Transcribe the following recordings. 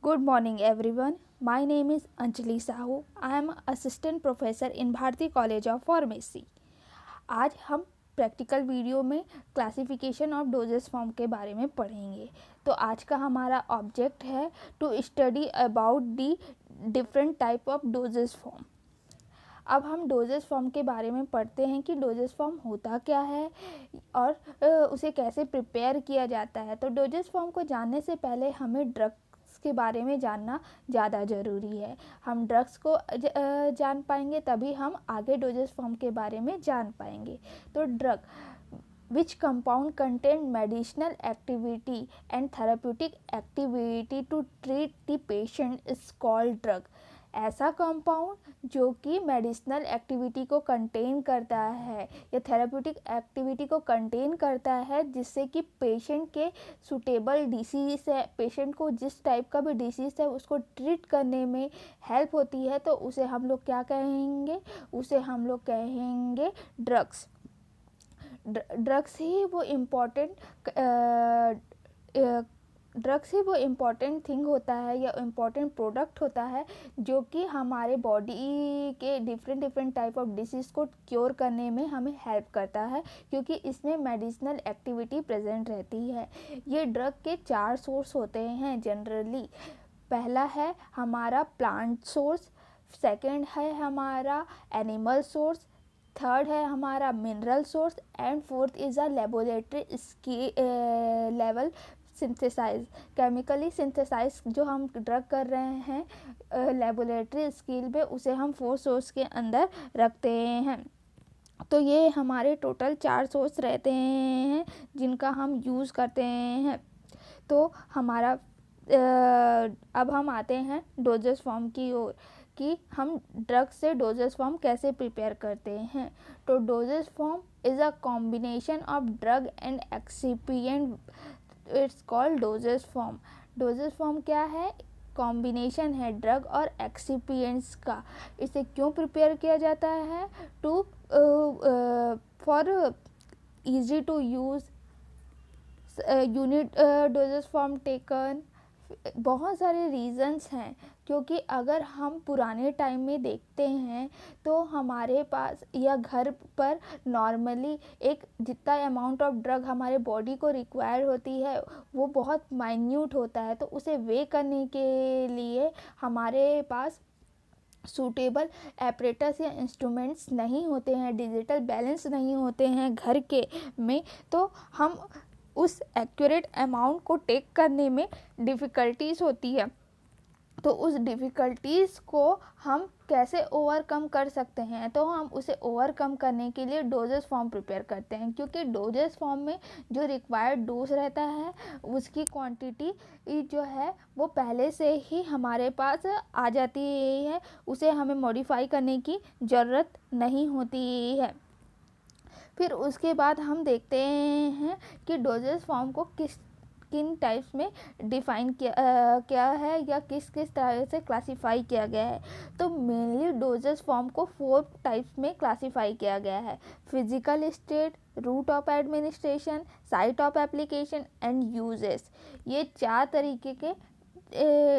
Good morning everyone. My name is Anjali Sahu. I am assistant professor in Bharati College of Pharmacy. आज हम practical video में classification of doses form के बारे में पढ़ेंगे। तो आज का हमारा ऑब्जेक्ट है to study about the different type of doses form. अब हम डोजेस फॉर्म के बारे में पढ़ते हैं कि डोजेस फॉर्म होता क्या है और उसे कैसे प्रिपेयर किया जाता है। तो डोजेस फॉर्म को जानने से पहले हमें ड्रग्स के बारे में जानना ज़्यादा ज़रूरी है। हम ड्रग्स को जान पाएंगे तभी हम आगे डोजेस फॉर्म के बारे में जान पाएंगे। तो drug which compound contain medicinal activity and therapeutic activity to treat the patient is called drug। ऐसा कंपाउंड जो कि मेडिसिनल एक्टिविटी को कंटेन करता है या थेराप्यूटिक एक्टिविटी को कंटेन करता है जिससे कि पेशेंट के सूटेबल डिसीज़ है, पेशेंट को जिस टाइप का भी डिसीज़ है उसको ट्रीट करने में हेल्प होती है, तो उसे हम लोग क्या कहेंगे? उसे हम लोग कहेंगे ड्रग्स। ड्रग्स ही वो इम्पॉर्टेंट थिंग होता है या इम्पॉर्टेंट प्रोडक्ट होता है जो कि हमारे बॉडी के डिफरेंट टाइप ऑफ डिसीज़ को क्योर करने में हमें हेल्प करता है, क्योंकि इसमें मेडिसिनल एक्टिविटी प्रेजेंट रहती है। ये ड्रग के 4 सोर्स होते हैं जनरली। पहला है हमारा प्लांट सोर्स, सेकंड है हमारा एनिमल सोर्स, थर्ड है हमारा mineral source and fourth is a laboratory level synthesize, chemically synthesize जो हम ड्रग कर रहे हैं लेबोरेटरी स्केल पे, उसे हम 4 सोर्स के अंदर रखते हैं। तो ये हमारे टोटल 4 सोर्स रहते हैं जिनका हम यूज़ करते हैं। तो हमारा अब हम आते हैं डोजेस फॉर्म की ओर कि हम ड्रग से डोजेस फॉर्म कैसे प्रिपेयर करते हैं। तो doses form is a combination of drug and excipient, it's called doses form. Doses form क्या है? कॉम्बिनेशन है ड्रग और एक्सिपिएंट्स का। इसे क्यों प्रिपेयर किया जाता है? To for easy to use unit doses form taken. बहुत सारे रीज़न्स हैं, क्योंकि अगर हम पुराने टाइम में देखते हैं तो हमारे पास या घर पर नॉर्मली एक जितना अमाउंट ऑफ ड्रग हमारे बॉडी को रिक्वायर होती है वो बहुत माइन्यूट होता है। तो उसे वे करने के लिए हमारे पास सूटेबल एपरेटस या इंस्ट्रूमेंट्स नहीं होते हैं, डिजिटल बैलेंस नहीं होते हैं घर के में, तो हम उस एक्यूरेट अमाउंट को टेक करने में डिफ़िकल्टीज़ होती है। तो उस डिफ़िकल्टीज़ को हम कैसे ओवरकम कर सकते हैं? तो हम उसे ओवरकम करने के लिए डोजेस फॉर्म प्रिपेयर करते हैं, क्योंकि डोजेस फॉर्म में जो रिक्वायर्ड डोज रहता है उसकी क्वांटिटी जो है वो पहले से ही हमारे पास आ जाती है, उसे हमें मॉडिफाई करने की ज़रूरत नहीं होती है। फिर उसके बाद हम देखते हैं कि डोजेस फॉर्म को किन टाइप्स में डिफ़ाइन किया है या किस तरह से क्लासीफाई किया गया है। तो मेनली डोजेस फॉर्म को 4 टाइप्स में क्लासीफाई किया गया है: physical state, route of administration, site of application and uses. ये 4 तरीके के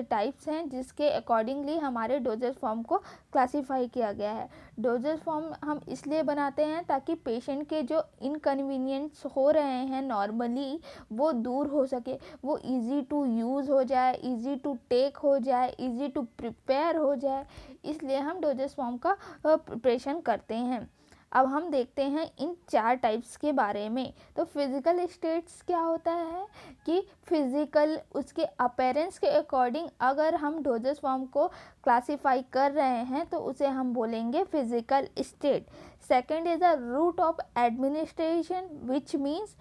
टाइप्स हैं जिसके अकॉर्डिंगली हमारे डोजेस फॉर्म को क्लासीफाई किया गया है। डोजेस फॉर्म हम इसलिए बनाते हैं ताकि पेशेंट के जो इनकन्वीनियंस हो रहे हैं नॉर्मली वो दूर हो सके, वो इजी टू यूज़ हो जाए, इजी टू टेक हो जाए, इजी टू प्रिपेयर हो जाए, इसलिए हम डोजेस फॉर्म का प्रिपरेशन करते हैं। अब हम देखते हैं इन 4 टाइप्स के बारे में। तो फिज़िकल स्टेट्स क्या होता है कि फिज़िकल उसके अपीयरेंस के अकॉर्डिंग अगर हम डोजेस फॉर्म को क्लासीफाई कर रहे हैं तो उसे हम बोलेंगे physical state. Second is the route of administration, which means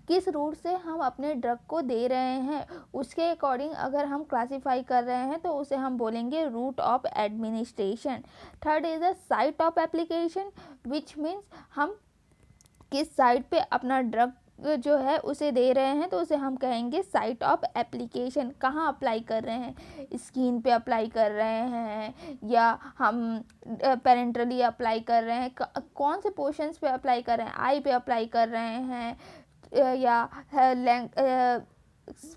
किस रूट से हम अपने ड्रग को दे रहे हैं उसके अकॉर्डिंग अगर हम क्लासीफाई कर रहे हैं तो उसे हम बोलेंगे route of administration. Third is the site of application, which means हम किस साइट पे अपना ड्रग जो है उसे दे रहे हैं तो उसे हम कहेंगे साइट ऑफ एप्लीकेशन। कहाँ अप्लाई कर रहे हैं? स्किन पे अप्लाई कर रहे हैं या हम पेरेंटली अप्लाई कर रहे हैं, कौन से पोर्शंस पे अप्लाई कर रहे हैं? आई पे अप्लाई कर रहे हैं या लेंथ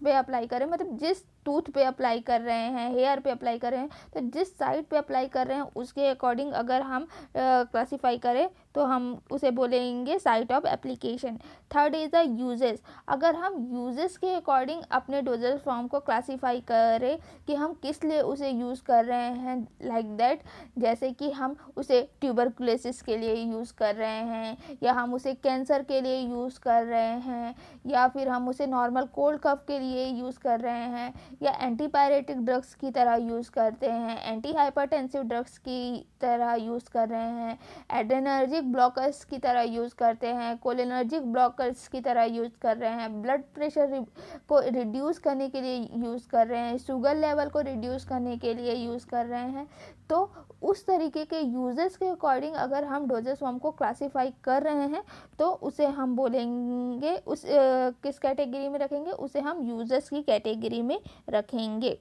पे अप्लाई करें, मतलब जिस टूथ पे अप्लाई कर रहे हैं, हेयर पे अप्लाई कर रहे हैं, तो जिस साइट पे अप्लाई कर रहे हैं उसके अकॉर्डिंग अगर हम क्लासीफाई करें तो हम उसे बोलेंगे site of application. Third is the uses. अगर हम यूजेस के अकॉर्डिंग अपने डोजेज फॉर्म को क्लासीफाई करें कि हम किस लिए उसे यूज़ कर रहे हैं, लाइक दैट, जैसे कि हम उसे ट्यूबरकुलोसिस के लिए यूज़ कर रहे हैं, या हम उसे कैंसर के लिए यूज़ कर रहे हैं, या फिर हम उसे नॉर्मल कोल्ड कफ के लिए यूज़ कर रहे हैं, या एंटीपायरेटिक ड्रग्स की तरह यूज़ करते हैं, एंटी हाइपरटेंसिव ड्रग्स की तरह यूज़ कर रहे हैं, एड्रेनर्जिक ब्लॉकर्स की तरह यूज़ करते हैं, कोलिनर्जिक ब्लॉकर्स की तरह यूज़ कर रहे हैं, ब्लड प्रेशर को रिड्यूस करने के लिए यूज़ कर रहे हैं, शुगर लेवल को रिड्यूस करने के लिए यूज़ कर रहे हैं। तो उस तरीके के यूजेस के अकॉर्डिंग अगर हम डोजेस फॉर्म को क्लासीफाई कर रहे हैं तो उसे हम बोलेंगे किस कैटेगरी में रखेंगे, उसे हम यूजेस की कैटेगरी में रखेंगे।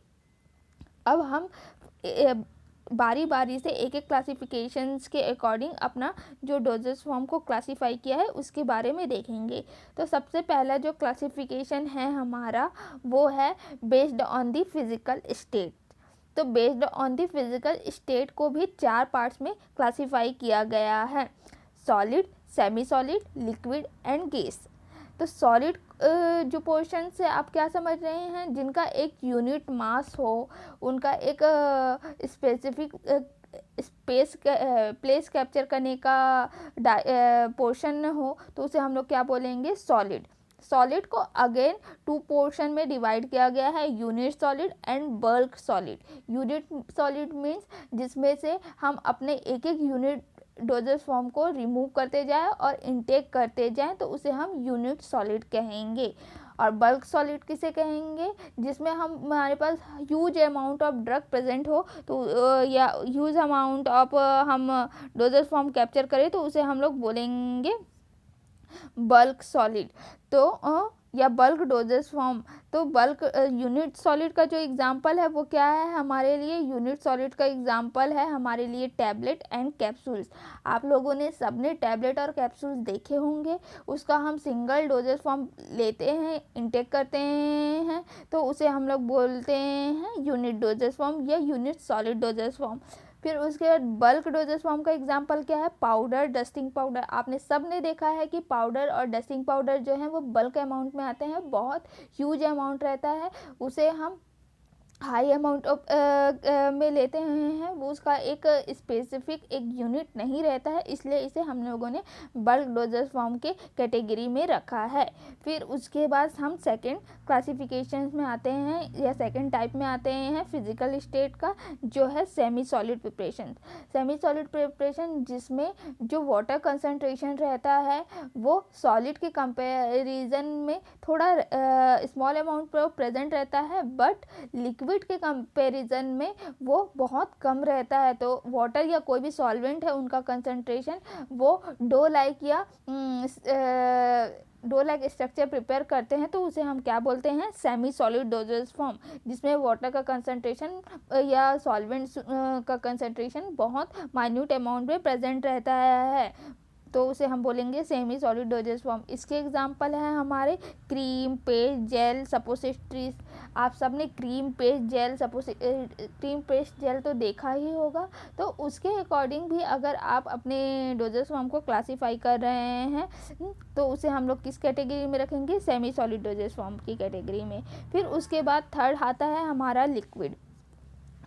अब हम बारी बारी से एक एक क्लासिफिकेशंस के अकॉर्डिंग अपना जो डोजेस फॉर्म को क्लासीफाई किया है उसके बारे में देखेंगे। तो सबसे पहला जो क्लासिफिकेशन है हमारा वो है based on the physical state. तो based on the physical state को भी 4 पार्ट्स में क्लासीफाई किया गया है: solid, semi solid, liquid and gas. तो सॉलिड जो पोर्शन से आप क्या समझ रहे हैं, जिनका एक यूनिट मास हो, उनका एक स्पेसिफिक स्पेस प्लेस कैप्चर करने का पोर्शन हो, तो उसे हम लोग क्या बोलेंगे, सॉलिड। सॉलिड को अगेन 2 पोर्शन में डिवाइड किया गया है: unit solid and bulk solid. Unit solid means जिसमें से हम अपने एक एक यूनिट डोजेस फॉर्म को रिमूव करते जाएं और इनटेक करते जाएं, तो उसे हम यूनिट सॉलिड कहेंगे। और बल्क सॉलिड किसे कहेंगे, जिसमें हम हमारे पास huge amount of drug present हो, तो या ह्यूज अमाउंट ऑफ हम डोजेस फॉर्म कैप्चर करें, तो उसे हम लोग बोलेंगे बल्क सॉलिड। तो या बल्क डोजेस फॉर्म। तो बल्क यूनिट सॉलिड का जो एग्जांपल है वो क्या है हमारे लिए, यूनिट सॉलिड का एग्जांपल है हमारे लिए टैबलेट एंड कैप्सूल्स। आप लोगों ने सबने टैबलेट और कैप्सूल्स देखे होंगे, उसका हम सिंगल डोजेस फॉर्म लेते हैं, इनटेक करते हैं, तो उसे हम लोग बोलते हैं यूनिट डोजेस फॉर्म या यूनिट सॉलिड डोजेस फॉर्म। फिर उसके बाद बल्क डोजेस फॉर्म का एग्जांपल क्या है, पाउडर, डस्टिंग पाउडर। आपने सब ने देखा है कि पाउडर और डस्टिंग पाउडर जो है वो बल्क अमाउंट में आते हैं, बहुत ह्यूज अमाउंट रहता है, उसे हम हाई अमाउंट ऑफ में लेते हैं, वो उसका एक स्पेसिफिक एक यूनिट नहीं रहता है, इसलिए इसे हम लोगों ने बल्क डोजेस फॉर्म के कैटेगरी में रखा है। फिर उसके बाद हम सेकंड क्लासिफिकेशन में आते हैं या सेकंड टाइप में आते हैं फिजिकल स्टेट का, जो है semi solid preparation. Semi solid preparation जिसमें जो वाटर कंसंट्रेशन रहता है वो सॉलिड के कंपैरिजन में थोड़ा स्मॉल अमाउंट पर प्रेजेंट रहता है, बट लिक्विड के कंपैरिजन में वो बहुत कम रहता है। तो वाटर या कोई भी सॉल्वेंट है उनका कंसंट्रेशन वो डो लाइक स्ट्रक्चर प्रिपेयर करते हैं, तो उसे हम क्या बोलते हैं, सेमी सॉलिड डोजेस फॉर्म, जिसमें वाटर का कंसंट्रेशन या सॉल्वेंट्स का कंसंट्रेशन बहुत माइन्यूट अमाउंट में प्रेजेंट रहता है, तो उसे हम बोलेंगे सेमी सॉलिड डोजेस फॉर्म। इसके एग्जांपल हैं हमारे क्रीम, पेस्ट, जेल, सपोजिटरीज। आप सब ने क्रीम, पेस्ट, जेल तो देखा ही होगा। तो उसके अकॉर्डिंग भी अगर आप अपने डोजेस फॉर्म को क्लासीफाई कर रहे हैं तो उसे हम लोग किस कैटेगरी में रखेंगे, सेमी सॉलिड डोजेस फॉर्म की कैटेगरी में। फिर उसके बाद थर्ड आता है हमारा लिक्विड।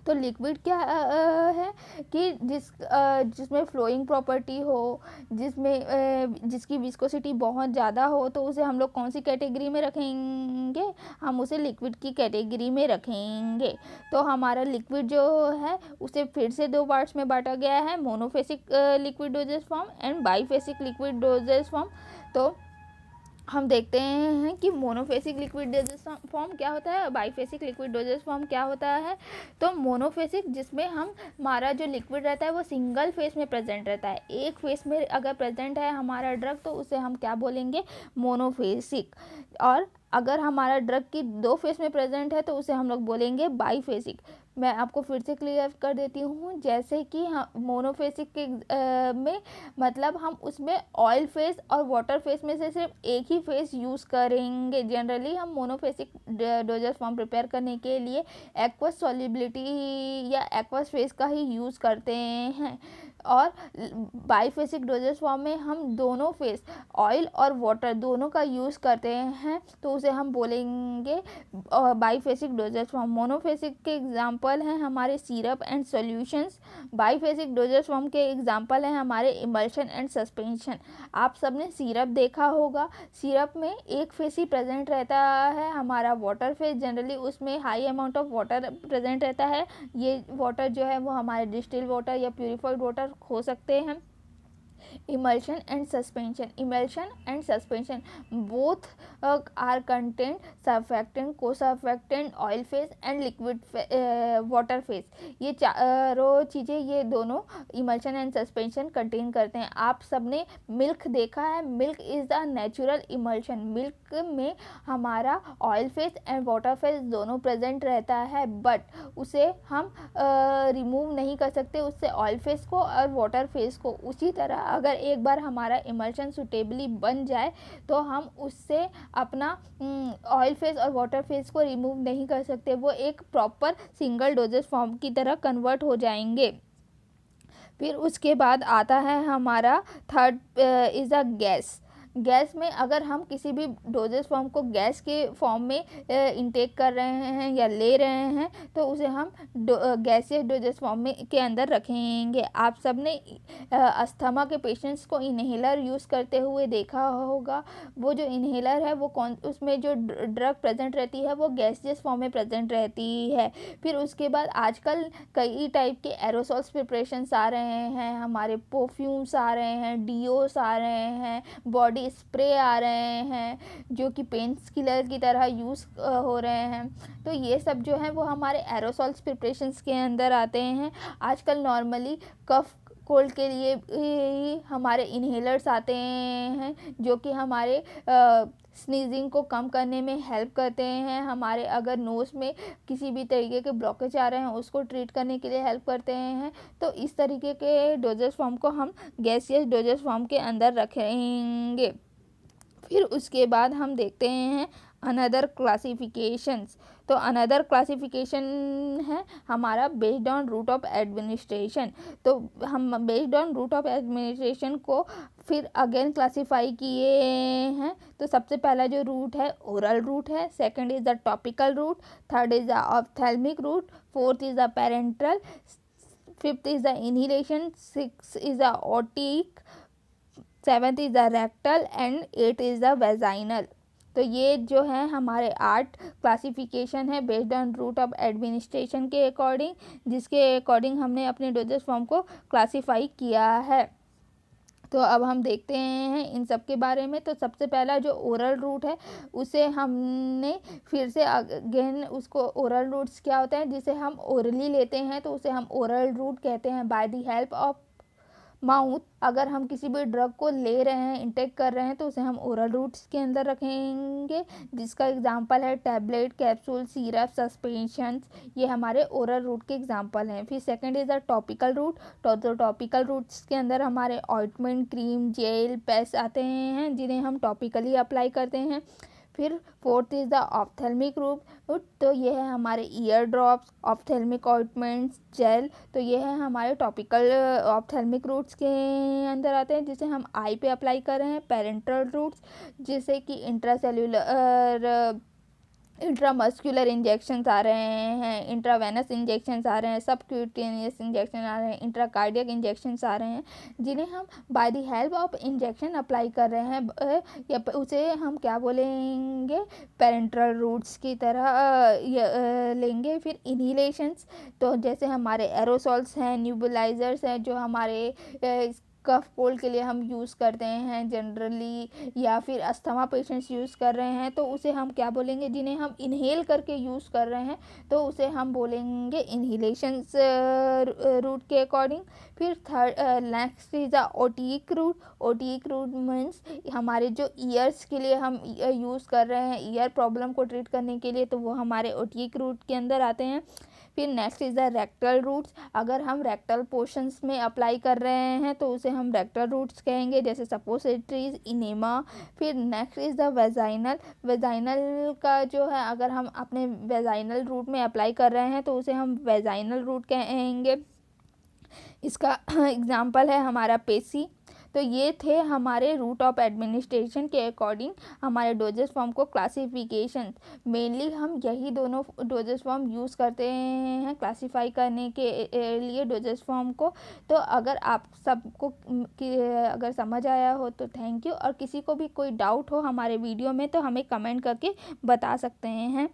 तो लिक्विड क्या है कि जिसमें फ्लोइंग प्रॉपर्टी हो, जिसकी विस्कोसिटी बहुत ज़्यादा हो, तो उसे हम लोग कौन सी कैटेगरी में रखेंगे, हम उसे लिक्विड की कैटेगरी में रखेंगे। तो हमारा लिक्विड जो है उसे फिर से 2 पार्ट्स में बांटा गया है, monophasic liquid doses form and biphasic liquid doses form. तो हम देखते हैं कि मोनोफेसिक लिक्विड डोजेस फॉर्म क्या होता है, बाईफेसिक लिक्विड डोजेस फॉर्म क्या होता है। तो मोनोफेसिक जिसमें हमारा जो लिक्विड रहता है वो सिंगल फेस में प्रेजेंट रहता है, एक फेस में अगर प्रेजेंट है हमारा ड्रग तो उसे हम क्या बोलेंगे, मोनोफेसिक। और अगर हमारा ड्रग की 2 फेस में प्रेजेंट है तो उसे हम लोग बोलेंगे बाईफेसिक। मैं आपको फिर से क्लियर कर देती हूँ। जैसे कि मोनोफेसिक के में मतलब हम उसमें ऑयल फेस और वाटर फेस में से सिर्फ एक ही फेस यूज़ करेंगे। जनरली हम मोनोफेसिक डोसेज फॉर्म प्रिपेयर करने के लिए एक्वस सॉल्युबिलिटी या एक्वस फेस का ही यूज़ करते हैं, और बाईफेसिक डोसेज फॉर्म में हम दोनों फेस ऑयल और वाटर दोनों का यूज़ करते हैं, तो उसे हम बोलेंगे बाईफेसिक डोसेज फॉर्म। मोनोफेसिक के एग्जांपल हैं हमारे syrup and solutions. Biphasic dosage form के एग्जांपल हैं हमारे इमल्शन एंड सस्पेंशन। आप सबने सिरप देखा होगा, सिरप में एक फेस ही प्रेजेंट रहता है, हमारा वाटर फेस। जनरली उसमें high amount of water present रहता है। ये वाटर जो है वो हमारे डिस्टिल वाटर या प्यूरिफाइड वाटर हो सकते हैं। Emulsion and suspension. Emulsion and suspension both are contain surfactant, co-surfactant, oil phase and liquid water phase. ये चारों चीज़ें ये दोनों इमल्शन एंड सस्पेंशन कंटेन करते हैं। आप सबने मिल्क देखा है, milk is the natural emulsion. Milk में हमारा oil face and water face दोनों प्रेजेंट रहता है, बट उसे हम रिमूव नहीं कर सकते उससे ऑयल फेस को और वाटर फेस को। उसी तरह अगर एक बार हमारा इमल्शन सुटेबली बन जाए तो हम उससे अपना ऑयल फेस और वाटर फेस को रिमूव नहीं कर सकते, वो एक प्रॉपर सिंगल डोजेज फॉर्म की तरह कन्वर्ट हो जाएंगे। फिर उसके बाद आता है हमारा third is a gas. Gas में अगर हम किसी भी डोजेज फॉर्म को गैस के फॉर्म में इंटेक कर रहे हैं या ले रहे हैं तो उसे हम गैसियस डोजेज फॉर्म में के अंदर रखेंगे। आप सबने अस्थमा के पेशेंट्स को इन्हेलर यूज़ करते हुए देखा होगा। वो जो इन्हेलर है वो उसमें जो ड्रग प्रेजेंट रहती है वो गैसियस फॉर्म में प्रेजेंट रहती है। फिर उसके बाद आजकल कई टाइप के एरोसॉल्स प्रिपरेशंस आ रहे हैं, हमारे परफ्यूम्स आ रहे हैं, डीओस आ रहे हैं, बॉडी स्प्रे आ रहे हैं जो कि पेन किलर की तरह यूज़ हो रहे हैं। तो ये सब जो है वो हमारे एरोसॉल्स प्रिपरेशंस के अंदर आते हैं। आजकल नॉर्मली कफ कोल्ड के लिए हमारे इन्हेलर्स आते हैं जो कि हमारे स्नीजिंग को कम करने में हेल्प करते हैं। हमारे अगर नोज़ में किसी भी तरीके के ब्लॉकेज आ रहे हैं उसको ट्रीट करने के लिए हेल्प करते हैं। तो इस तरीके के डोजेज फॉर्म को हम गैसियस डोजेज फॉर्म के अंदर रखेंगे। फिर उसके बाद हम देखते हैं अनदर क्लासिफिकेशंस। तो अनदर क्लासिफिकेशन है हमारा based on route of administration. तो हम based on route of administration को फिर अगेन क्लासीफाई किए हैं। तो सबसे पहला जो रूट है ओरल रूट है, second is the topical route, third is the ophthalmic route, fourth is the parenteral, fifth is the inhalation, six is the otic, seventh is the rectal and eight is the vaginal. तो ये जो है हमारे 8 classification है based on route of administration के according, जिसके according हमने अपने डोजेज फॉर्म को क्लासीफाई किया है। तो अब हम देखते हैं इन सब के बारे में। तो सबसे पहला जो ओरल रूट है उसे हमने फिर से अगेन उसको ओरल रूट्स क्या होते हैं जिसे हम ओरली लेते हैं तो उसे हम ओरल रूट कहते हैं। By the help of mouth अगर हम किसी भी ड्रग को ले रहे हैं इंटेक कर रहे हैं तो उसे हम ओरल रूट्स के अंदर रखेंगे, जिसका एग्जांपल है टैबलेट, कैप्सूल, सिरप, सस्पेंशंस। ये हमारे ओरल रूट के एग्जांपल हैं। फिर second is the topical root. तो टॉपिकल रूट्स के अंदर हमारे ऑइंटमेंट, क्रीम, जेल, पेस्ट आते हैं जिन्हें हम टॉपिकली अप्लाई करते हैं। फिर fourth is the ophthalmic route. तो ये है हमारे ear drops, ophthalmic ointments, gel. तो ये है हमारे टॉपिकल ऑप्थेल्मिक रूट्स के अंदर आते हैं जिसे हम आई पे अप्लाई कर रहे हैं। पेरेंटल रूट्स जिसे कि इंट्रासेल्यूलर इंट्रामस्कुलर इंजेक्शंस आ रहे हैं, इंट्रावेनस इंजेक्शंस आ रहे हैं, सबक्यूटेनियस इंजेक्शन आ रहे हैं, इंट्राकार्डियक इंजेक्शंस आ रहे हैं जिन्हें हम by the help of injection apply कर रहे हैं या उसे हम क्या बोलेंगे पेरेंटल रूट्स की तरह लेंगे। फिर इनहेलेशंस तो जैसे हमारे एरोसॉल्स हैं, न्यूबुलाइजर्स हैं जो हमारे कफ कोल्ड के लिए हम यूज़ करते हैं जनरली, या फिर अस्थमा पेशेंट्स यूज़ कर रहे हैं तो उसे हम क्या बोलेंगे, जिन्हें हम इन्हेल करके यूज़ कर रहे हैं तो उसे हम बोलेंगे इन्हेलेशंस रूट के अकॉर्डिंग। फिर third next is the otic route. Otic route means हमारे जो ईयर्स के लिए हम यूज़ कर रहे हैं ईयर प्रॉब्लम को ट्रीट करने के लिए, तो वो हमारे ओटिक रूट के अंदर आते हैं। फिर next is the rectal routes. अगर हम रेक्टल पोर्शंस में अप्लाई कर रहे हैं तो उसे हम रेक्टल रूट्स कहेंगे, जैसे सपोसिटरीज, इनेमा। फिर next is the vaginal. Vaginal का जो है अगर हम अपने वेजाइनल रूट में अप्लाई कर रहे हैं तो उसे हम वेजाइनल रूट कहेंगे। इसका एग्जाम्पल है हमारा पेशी। तो ये थे हमारे रूट ऑफ एडमिनिस्ट्रेशन के अकॉर्डिंग हमारे डोजेस फॉर्म को क्लासिफिकेशन। मेनली हम यही दोनों डोजेस फॉर्म यूज़ करते हैं क्लासिफाई करने के लिए डोजेस फॉर्म को। तो अगर आप सबको अगर समझ आया हो तो थैंक यू, और किसी को भी कोई डाउट हो हमारे वीडियो में तो हमें कमेंट करके बता सकते हैं।